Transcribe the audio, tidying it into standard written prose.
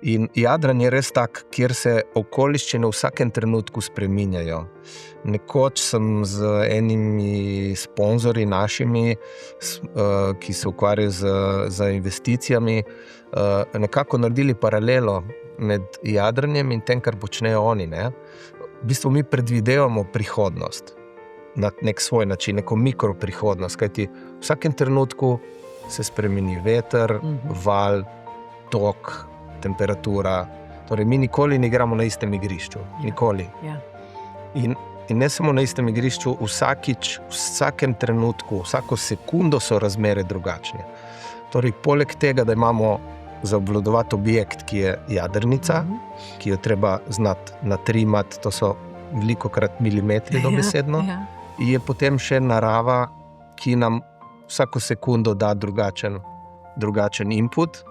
In jadran je res tak, kjer se okoliščine v vsakem trenutku spreminjajo. Nekoč sem z enimi sponzorji našimi, ki se ukvarjajo z investicijami, nekako naredili paralelo med jadranjem in tem, kar počnejo oni. Ne? V bistvu mi predvidevamo prihodnost na nek svoj način, neko mikroprihodnost, kajti v vsakem trenutku se spremeni veter, val, tok, temperatura. Torej, mi nikoli ne igramo na istem igrišču. Nikoli. Ja. In ne samo na istem igrišču, vsakič, v vsakem trenutku, vsako sekundo so razmere drugačne. Torej, poleg tega, da imamo za obvladovati objekt, ki je jadrnica, ki jo treba znati natrimati, to so velikokrat milimetri dobesedno, je potem še narava, ki nam vsako sekundo da drugačen input.